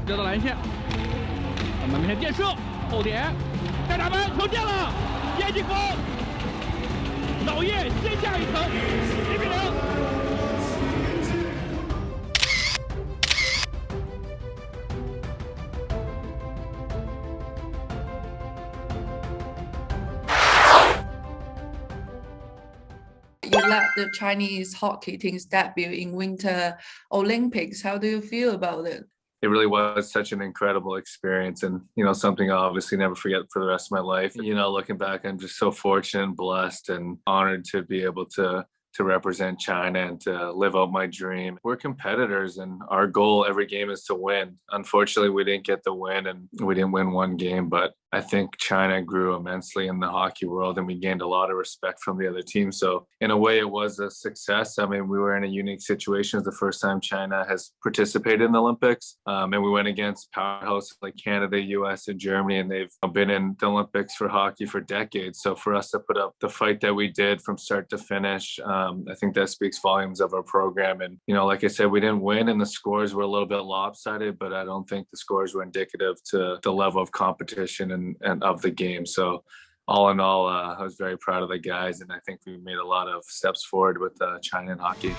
绕到篮线，门面垫射，后点，再打门，球进了，叶进攻，老叶先下一城，1-0。You led the Chinese hockey team's debut in Winter Olympics. How do you feel about it? It really was such an incredible experience and, something I'll obviously never forget for the rest of my life. Looking back, I'm just so fortunate and blessed and honored to be able to represent China and to live out my dream. We're competitors and our goal every game is to win. Unfortunately, we didn't get the win and we didn't win one game, but I think China grew immensely in the hockey world and we gained a lot of respect from the other team. So in a way, it was a success. I mean, we were in a unique situation. It's the first time China has participated in the Olympics. And we went against powerhouses like Canada, US, and Germany, and they've been in the Olympics for hockey for decades. So for us to put up the fight that we did from start to finish, I think that speaks volumes of our program. And, like I said, we didn't win and the scores were a little bit lopsided, but I don't think the scores were indicative to the level of competition and of the game. So all in all, I was very proud of the guys, and I think we made a lot of steps forward with China and hockey.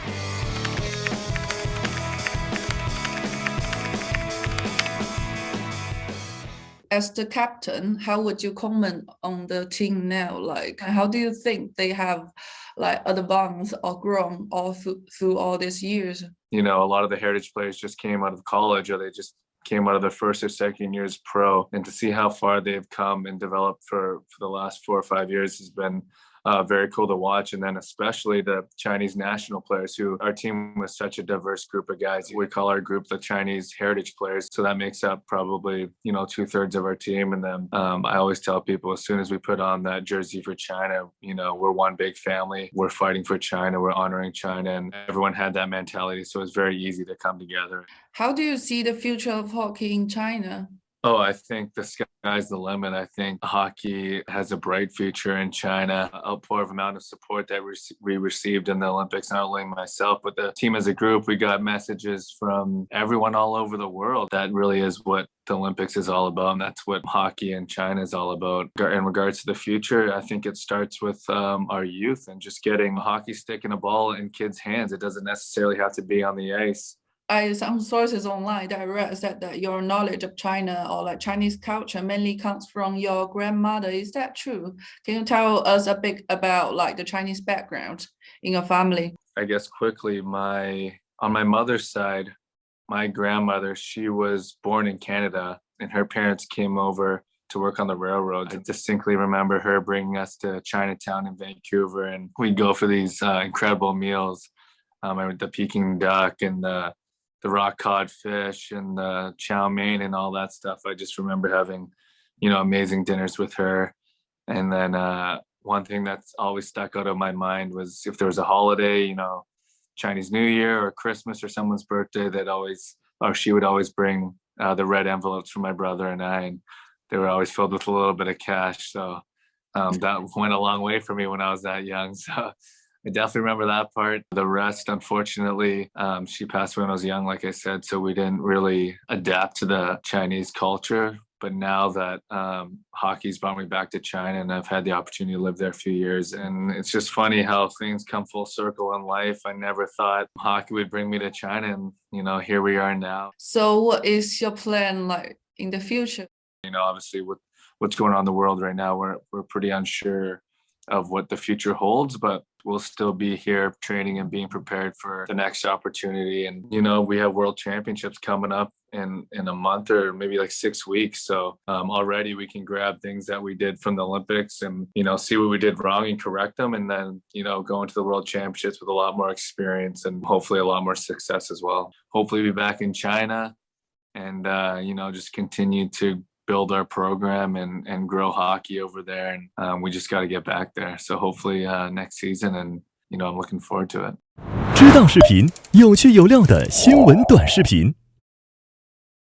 As the captain, how would you comment on the team now? Like, how do you think they have advanced or grown through all these years? A lot of the heritage players just came out of college or they just came out of their first or second years pro, and to see how far they've come and developed for the last 4 or 5 years has been very cool to watch. And then especially the Chinese national players, who our team was such a diverse group of guys. We call our group the Chinese heritage players. So that makes up probably, 2/3 of our team. And then I always tell people, as soon as we put on that jersey for China, we're one big family. We're fighting for China. We're honoring China. And everyone had that mentality. So it's very easy to come together. How do you see the future of hockey in China? Oh, I think the sky's the limit. I think hockey has a bright future in China. Outpour of amount of support that we received in the Olympics, not only myself, but the team as a group. We got messages from everyone all over the world. That really is what the Olympics is all about, and that's what hockey in China is all about. In regards to the future, I think it starts with our youth and just getting a hockey stick and a ball in kids' hands. It doesn't necessarily have to be on the ice. Some sources online that I read said that your knowledge of China or Chinese culture mainly comes from your grandmother. Is that true? Can you tell us a bit about the Chinese background in your family? I guess quickly, on my mother's side, my grandmother, she was born in Canada and her parents came over to work on the railroads. I distinctly remember her bringing us to Chinatown in Vancouver, and we'd go for these incredible meals. The Peking duck and the rock cod fish and the chow mein and all that stuff. I just remember having, amazing dinners with her. And then one thing that's always stuck out of my mind was if there was a holiday, Chinese New Year or Christmas or someone's birthday, she would always bring the red envelopes for my brother and I, and they were always filled with a little bit of cash. So that went a long way for me when I was that young. So I definitely remember that part. The rest, unfortunately, she passed when I was young, like I said, so we didn't really adapt to the Chinese culture. But now that hockey's brought me back to China and I've had the opportunity to live there a few years, and it's just funny how things come full circle in life. I never thought hockey would bring me to China, and here we are now. So what is your plan in the future? Obviously with what's going on in the world right now, we're pretty unsure of what the future holds, but we'll still be here training and being prepared for the next opportunity. And, we have world championships coming up in a month or maybe 6 weeks. So already we can grab things that we did from the Olympics and, see what we did wrong and correct them. And then, go into the world championships with a lot more experience and hopefully a lot more success as well. Hopefully be back in China and, just continue to build our program and grow hockey over there. And we just got to get back there. So hopefully next season, and I'm looking forward to it. 知道视频，有趣有料的新闻短视频。